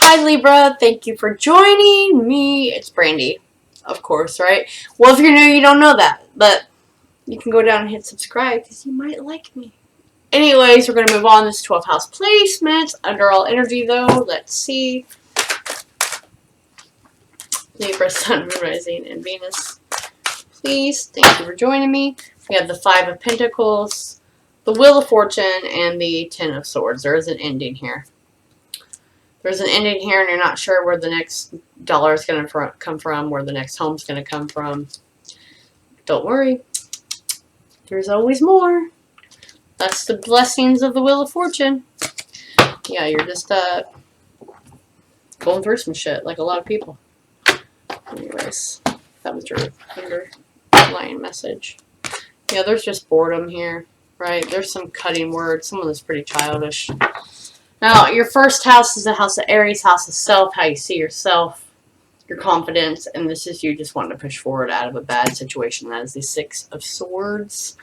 Hi Libra, thank you for joining me. It's Brandy, of course, right? Well, if you're new, you don't know that, but you can go down and hit subscribe because you might like me. Anyways, we're going to move on. This 12th house placement. Under all energy, though, let's see. Libra, Sun, Moon, Rising, and Venus. Please, thank you for joining me. We have the 5 of Pentacles, the Wheel of Fortune, and the 10 of Swords. There is an ending here. There's an ending here, and you're not sure where the next dollar is going to come from, where the next home is going to come from. Don't worry. There's always more. That's the blessings of the Wheel of Fortune. Yeah, you're just going through some shit, like a lot of people. Anyways, that was your underlying message. Yeah, there's just boredom here, right? There's some cutting words. Some of this is pretty childish. Now, your first house is the house of Aries, house of self, how you see yourself, your confidence, and this is you just wanting to push forward out of a bad situation. That is the 6 of Swords.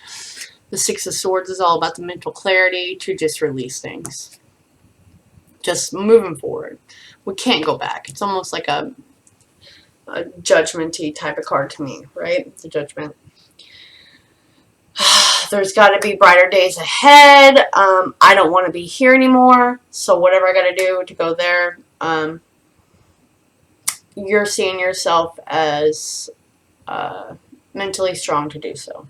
The 6 of Swords is all about the mental clarity to just release things. Just moving forward. We can't go back. It's almost like a judgment-y type of card to me, right? The Judgment. There's got to be brighter days ahead. I don't want to be here anymore. So whatever I got to do to go there, you're seeing yourself as mentally strong to do so.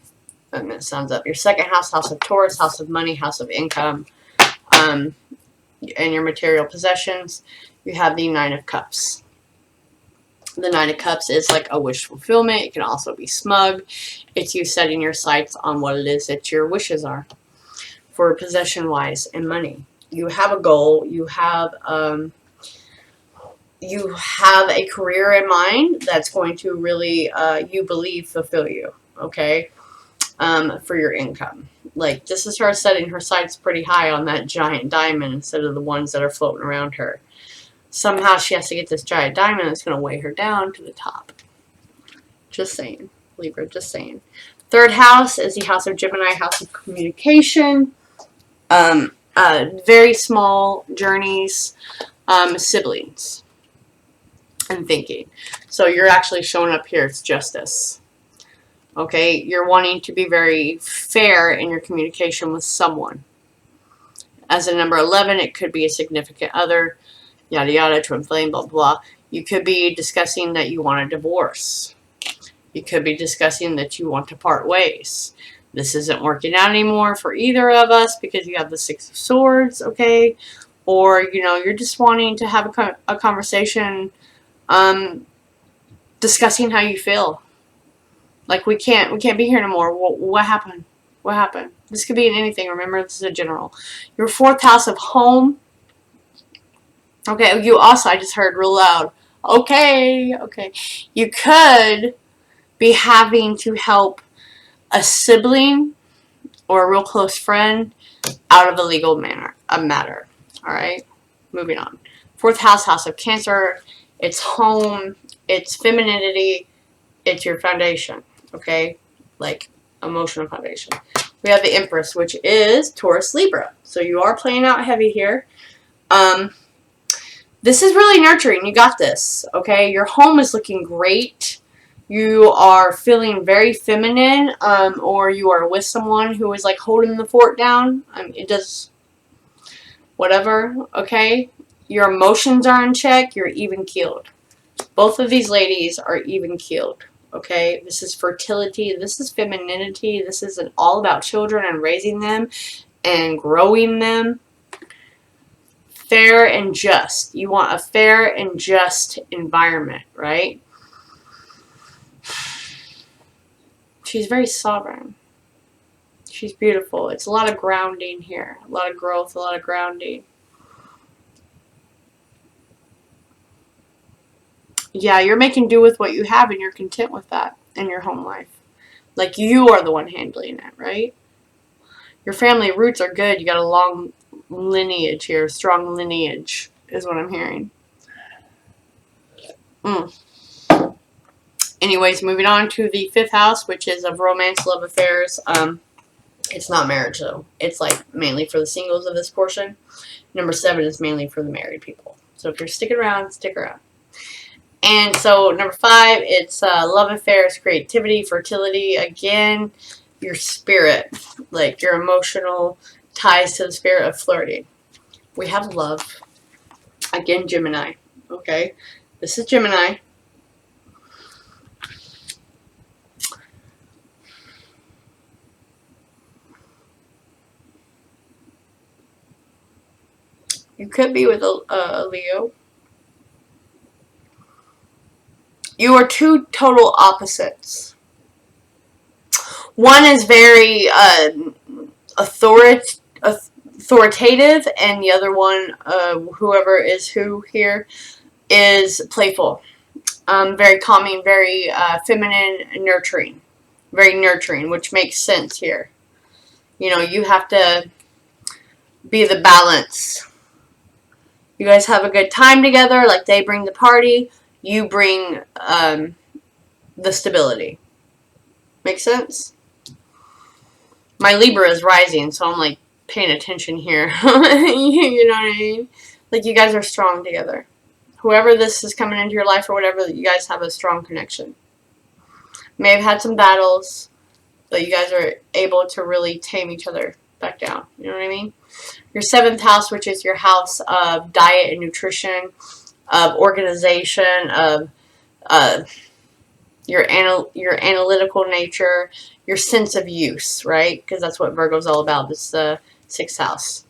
And it sounds up. Your second house, house of Taurus, house of money, house of income, and your material possessions. You have the 9 of Cups. The 9 of Cups is like a wish fulfillment. It can also be smug. It's you setting your sights on what it is that your wishes are for possession-wise and money. You have a goal. You have a career in mind that's going to really, you believe, fulfill you, okay, for your income. Like, this is her setting her sights pretty high on that giant diamond instead of the ones that are floating around her. Somehow she has to get this giant diamond that's going to weigh her down to the top. Just saying. Libra, just saying. Third house is the house of Gemini, house of communication. Very small journeys, siblings, and thinking. So you're actually showing up here. It's justice. Okay? You're wanting to be very fair in your communication with someone. As a number 11, it could be a significant other. Yada yada, twin flame, blah, blah. You could be discussing that you want a divorce. You could be discussing that you want to part ways. This isn't working out anymore for either of us because you have the 6 of Swords, okay? Or, you know, you're just wanting to have a conversation discussing how you feel. Like, we can't be here anymore. What happened? What happened? This could be in anything. Remember, this is a general. Your 4th house of home. Okay, you also, I just heard real loud. Okay. You could be having to help a sibling or a real close friend out of a legal matter. Alright? Moving on. 4th house, house of Cancer. It's home. It's femininity. It's your foundation. Okay? Like, emotional foundation. We have the Empress, which is Taurus, Libra. So you are playing out heavy here. This is really nurturing. You got this, okay? Your home is looking great. You are feeling very feminine, or you are with someone who is, like, holding the fort down. It does whatever, okay? Your emotions are in check. You're even-keeled. Both of these ladies are even-keeled, okay? This is fertility. This is femininity. This is all about children and raising them and growing them. Fair and just. You want a fair and just environment, right? She's very sovereign. She's beautiful. It's a lot of grounding here. A lot of growth, a lot of grounding. Yeah, you're making do with what you have and you're content with that in your home life. Like, you are the one handling it, right? Your family roots are good. You got a long lineage here. Strong lineage is what I'm hearing. Anyways, moving on to the 5th house, which is of romance, love affairs. It's not marriage, though. It's, like, mainly for the singles of this portion. Number 7 is mainly for the married people. So if you're sticking around, stick around. And so number 5, it's love affairs, creativity, fertility. Again, your spirit, like your emotional ties to the spirit of flirting. We have love. Again, Gemini. Okay, this is Gemini. You could be with a Leo. You are two total opposites. One is very authoritative, and the other one, whoever is who here, is playful. Very calming, very feminine, nurturing. Very nurturing, which makes sense here. You know, you have to be the balance. You guys have a good time together, like they bring the party, you bring the stability. Make sense? My Libra is rising, so I'm like paying attention here. You know what I mean? Like you guys are strong together. Whoever this is coming into your life or whatever, you guys have a strong connection. May have had some battles, but you guys are able to really tame each other back down. You know what I mean? Your 7th house, which is your house of diet and nutrition, of organization, of your analytical nature, your sense of use, right? Because that's what Virgo's all about. This is the 6th house.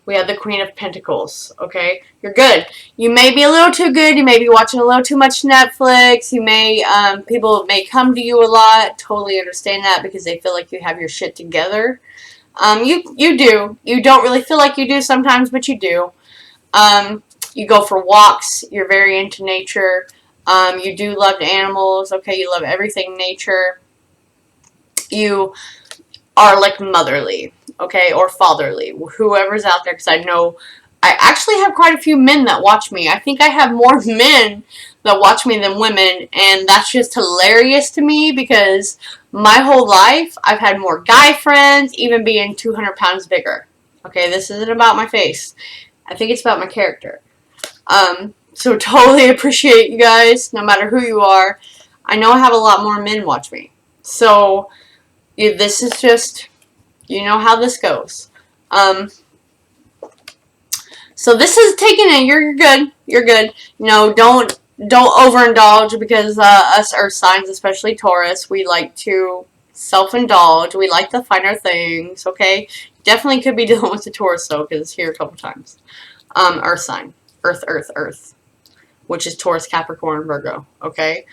We have the Queen of Pentacles, okay? You're good. You may be a little too good. You may be watching a little too much Netflix. You may, people may come to you a lot. Totally understand that because they feel like you have your shit together. You do. You don't really feel like you do sometimes, but you do. You go for walks. You're very into nature. You do love animals, okay? You love everything nature. You are like motherly, okay, or fatherly, whoever's out there, because I know I actually have quite a few men that watch me. I think I have more men that watch me than women, and that's just hilarious to me because my whole life I've had more guy friends, even being 200 pounds bigger. Okay, this isn't about my face. I think it's about my character. So totally appreciate you guys, no matter who you are. I know I have a lot more men watch me. So this is just, you know how this goes. So this is taking it. You're good. You're good. No, don't overindulge because us earth signs, especially Taurus, we like to self-indulge. We like the finer things, okay? Definitely could be dealing with the Taurus, though, because it's here a couple times. Earth sign. Earth. Which is Taurus, Capricorn, Virgo, okay?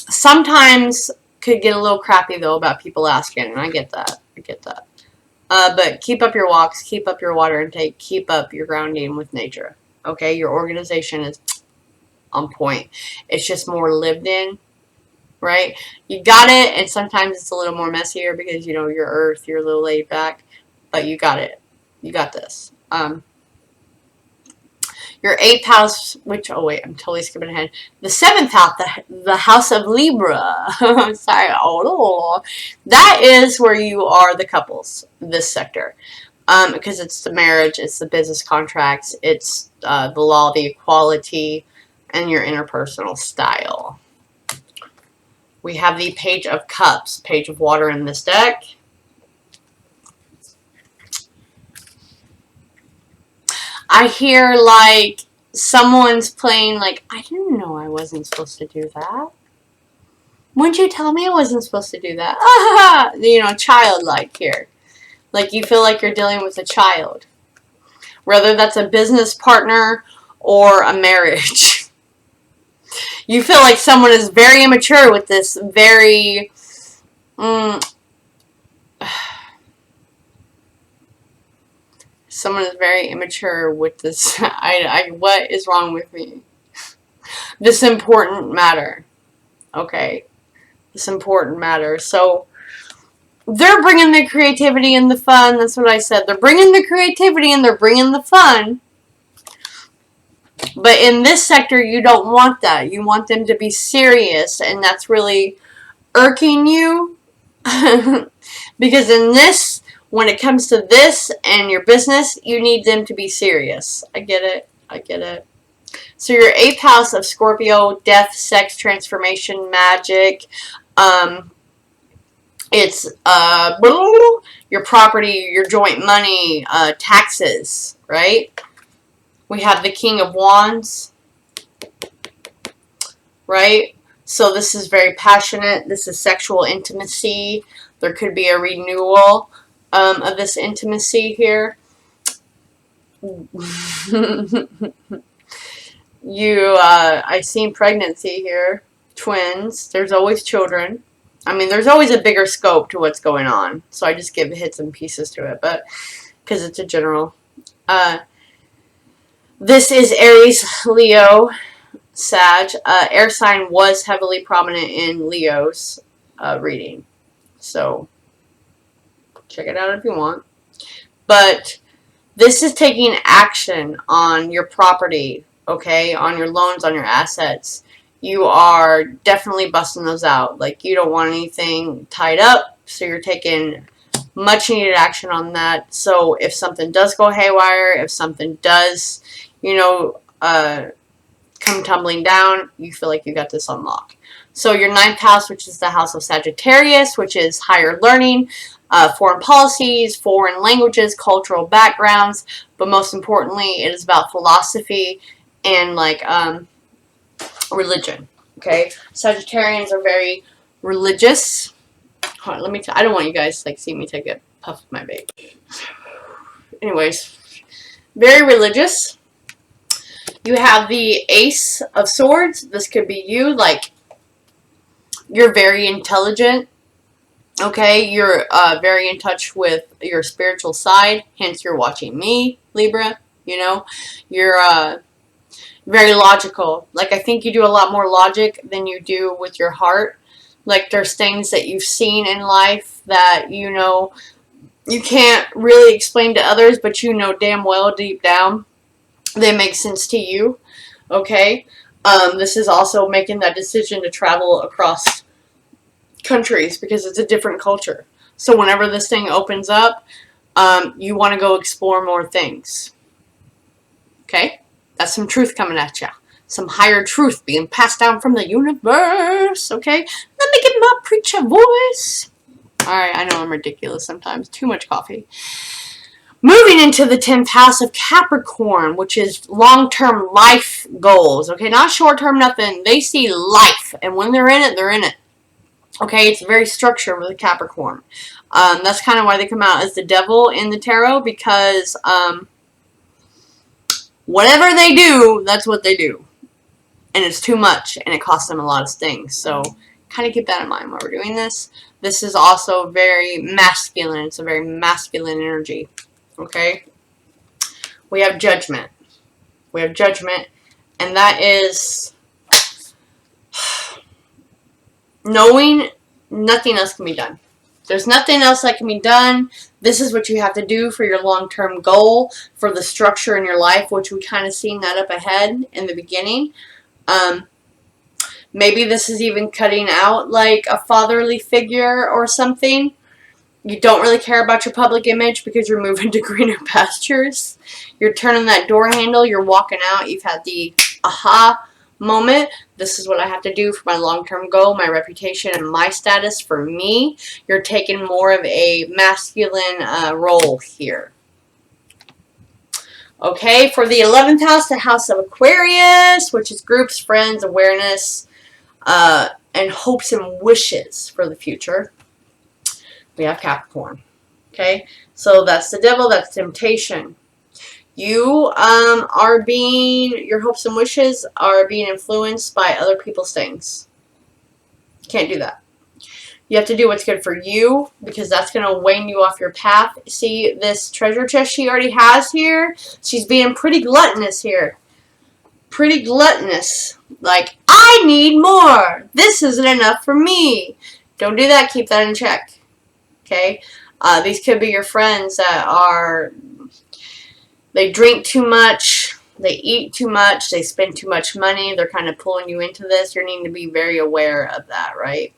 Sometimes could get a little crappy, though, about people asking, and I get that. But keep up your walks, keep up your water intake, keep up your grounding with nature, okay? Your organization is on point. It's just more lived in, right? You got it, and sometimes it's a little more messier because, you know, you're earth, you're a little laid back, but you got it. You got this. Your 8th house, which, oh wait, I'm totally skipping ahead. The 7th house, the house of Libra. Sorry, oh, that is where you are the couples, this sector. Because it's the marriage, it's the business contracts, it's the law, the equality, and your interpersonal style. We have the Page of Cups, Page of Water in this deck. I hear, like, someone's playing, like, I didn't know I wasn't supposed to do that. Wouldn't you tell me I wasn't supposed to do that? Ah, you know, childlike here. Like, you feel like you're dealing with a child. Whether that's a business partner or a marriage. You feel like someone is very immature with this very... Someone is very immature with this. What is wrong with me? This important matter. Okay. This important matter. So, they're bringing the creativity and the fun. That's what I said. They're bringing the creativity and they're bringing the fun. But in this sector, you don't want that. You want them to be serious. And that's really irking you. Because in this when it comes to this and your business, you need them to be serious. I get it. I get it. So your 8th house of Scorpio, death, sex, transformation, magic. It's your property, your joint money, taxes, right? We have the King of Wands, right? So this is very passionate. This is sexual intimacy. There could be a renewal of this intimacy here. I seen pregnancy here. Twins. There's always children. I mean, there's always a bigger scope to what's going on. So I just give hits and pieces to it, but because it's a general. This is Aries, Leo, Sag. Air sign was heavily prominent in Leo's reading. So check it out if you want. But this is taking action on your property, okay, on your loans, on your assets. You are definitely busting those out. Like, you don't want anything tied up, so you're taking much needed action on that. So if something does go haywire, if something does, come tumbling down, you feel like you got this on lock. So your 9th house, which is the house of Sagittarius, which is higher learning, foreign policies, foreign languages, cultural backgrounds, but most importantly, it is about philosophy and religion. Okay, Sagittarians are very religious. Hold on, I don't want you guys to see me take a puff of my vape. Anyways, very religious. You have the Ace of Swords. This could be you. You're very intelligent. Okay, you're very in touch with your spiritual side. Hence, you're watching me, Libra. You're very logical. I think you do a lot more logic than you do with your heart. There's things that you've seen in life that you can't really explain to others, but damn well deep down they make sense to you. Okay, this is also making that decision to travel across countries because it's a different culture. So whenever this thing opens up, you want to go explore more things. Okay, that's some truth coming at you. Some higher truth being passed down from the universe. Okay, let me get my preacher voice. Alright, I know I'm ridiculous sometimes. Too much coffee. Moving into the 10th house of Capricorn, which is long-term life goals. Okay, not short-term nothing. They see life, and when they're in it, they're in it. Okay, it's very structured with a Capricorn. That's kind of why they come out as the devil in the tarot, because whatever they do, that's what they do. And it's too much, and it costs them a lot of things. So kind of keep that in mind while we're doing this. This is also very masculine. It's a very masculine energy. Okay? We have judgment. We have judgment, and that is knowing nothing else can be done. There's nothing else that can be done. This is what you have to do for your long-term goal, for the structure in your life, which we kind of seen that up ahead in the beginning. Maybe this is even cutting out a fatherly figure or something. You don't really care about your public image because you're moving to greener pastures. You're turning that door handle. You're walking out. You've had the aha moment. This is what I have to do for my long-term goal, my reputation, and my status for me. You're taking more of a masculine role here. Okay, for the 11th house, the house of Aquarius, which is groups, friends, awareness, and hopes and wishes for the future. We have Capricorn. Okay, so that's the devil, that's temptation. You your hopes and wishes are being influenced by other people's things. Can't do that. You have to do what's good for you, because that's going to wane you off your path. See this treasure chest she already has here? She's being pretty gluttonous here. Pretty gluttonous. I need more. This isn't enough for me. Don't do that. Keep that in check. Okay? These could be your friends that they drink too much, they eat too much, they spend too much money, they're kind of pulling you into this. You're needing to be very aware of that, right?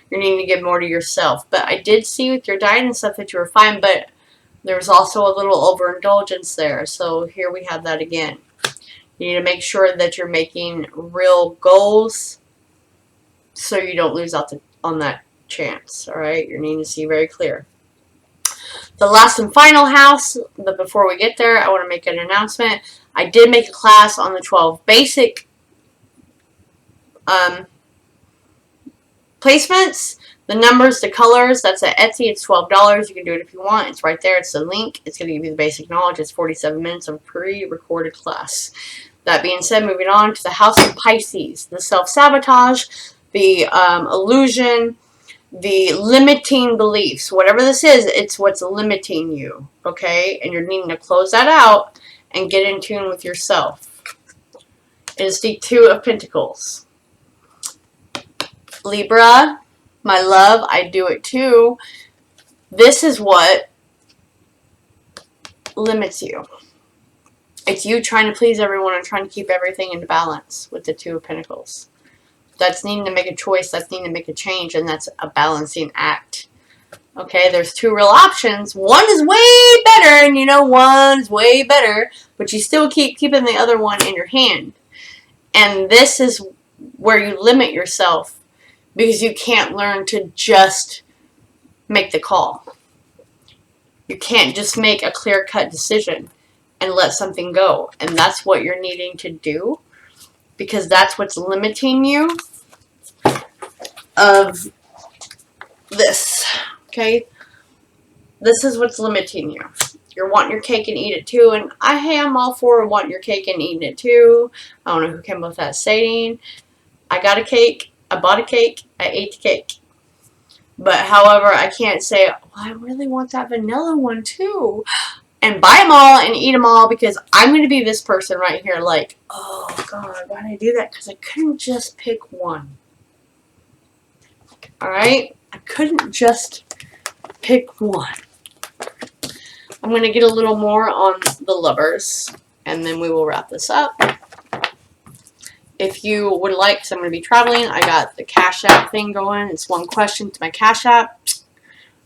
You're needing to give more to yourself. But I did see with your diet and stuff that you were fine, but There's also a little overindulgence there. So here we have that again. You need to make sure that you're making real goals so you don't lose out on that chance. All right, you're needing to see very clear. The last and final house, but before we get there, I want to make an announcement. I did make a class on the 12 basic placements. The numbers, the colors, that's at Etsy. It's $12. You can do it if you want. It's right there. It's the link. It's going to give you the basic knowledge. It's 47 minutes of pre-recorded class. That being said, moving on to the House of Pisces. The self-sabotage, the illusion, the limiting beliefs. Whatever this is, it's what's limiting you. Okay? And you're needing to close that out and get in tune with yourself. It is the Two of Pentacles. Libra, my love, I do it too. This is what limits you. It's you trying to please everyone and trying to keep everything in balance with the Two of Pentacles. That's needing to make a choice. That's needing to make a change. And that's a balancing act. Okay, there's two real options. One is way better. And you know one's way better. But you still keep keeping the other one in your hand. And this is where you limit yourself. Because you can't learn to just make the call. You can't just make a clear-cut decision and let something go. And that's what you're needing to do. Because that's what's limiting you of this. Okay? This is what's limiting you. You're wanting your cake and eat it too. And hey, I'm all for wanting your cake and eating it too. I don't know who came up with that saying. I got a cake. I bought a cake. I ate the cake. But however, I can't say, well, I really want that vanilla one too. And buy them all and eat them all because I'm going to be this person right here like, oh God, why did I do that? Because I couldn't just pick one. Alright? I couldn't just pick one. I'm going to get a little more on the Lovers and then we will wrap this up. If you would like, because I'm going to be traveling, I got the Cash App thing going. It's one question to my Cash App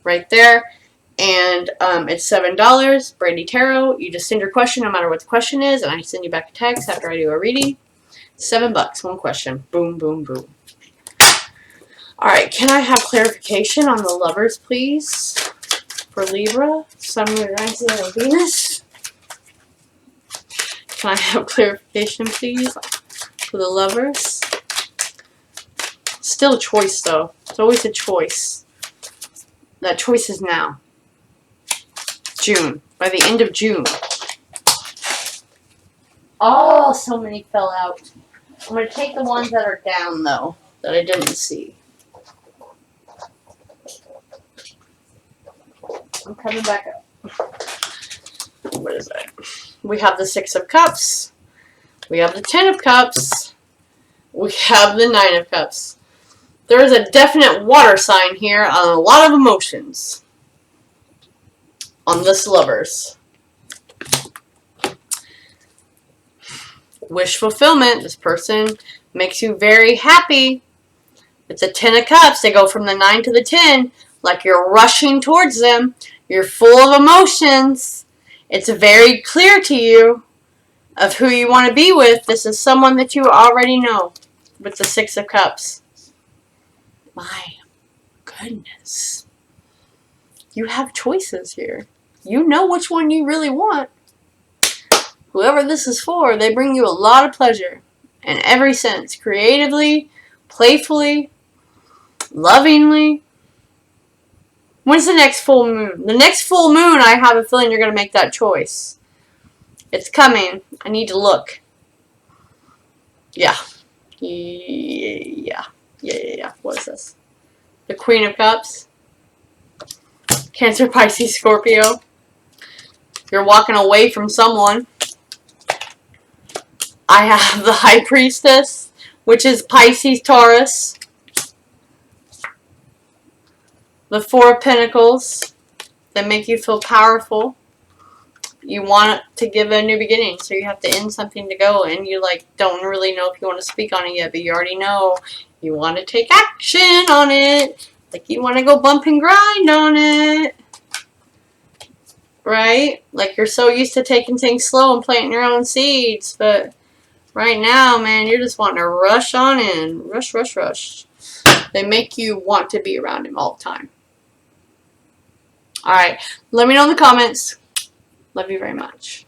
right there. And it's $7. Brandy Tarot. You just send your question no matter what the question is. And I send you back a text after I do a reading. $7. One question. Boom, boom, boom. Alright, can I have clarification on the Lovers, please? For Libra, Sun, Moon, Rising, and Venus. Can I have clarification, please? For the Lovers. Still a choice, though. It's always a choice. That choice is now. June. By the end of June. Oh, so many fell out. I'm going to take the ones that are down, though, that I didn't see. I'm coming back up. What is that? We have the Six of Cups. We have the Ten of Cups. We have the Nine of Cups. There is a definite water sign here on a lot of emotions on this Lovers. Wish fulfillment. This person makes you very happy. It's a Ten of Cups. They go from the 9 to the 10 like you're rushing towards them. You're full of emotions. It's very clear to you of who you want to be with. This is someone that you already know with the Six of Cups. My goodness. You have choices here. You know which one you really want. Whoever this is for, they bring you a lot of pleasure in every sense. Creatively, playfully, lovingly. When's the next full moon? The next full moon, I have a feeling you're going to make that choice. It's coming. I need to look. Yeah. Yeah. What is this? The Queen of Cups. Cancer, Pisces, Scorpio. You're walking away from someone. I have the High Priestess, which is Pisces, Taurus. The Four of Pentacles that make you feel powerful. You want to give a new beginning, so you have to end something to go, and you don't really know if you want to speak on it yet, but you already know you want to take action on it. Like you want to go bump and grind on it. right? Like, you're so used to taking things slow and planting your own seeds, but right now, man, you're just wanting to rush on in. Rush, rush, rush. They make you want to be around him all the time. All right. Let me know in the comments. Love you very much.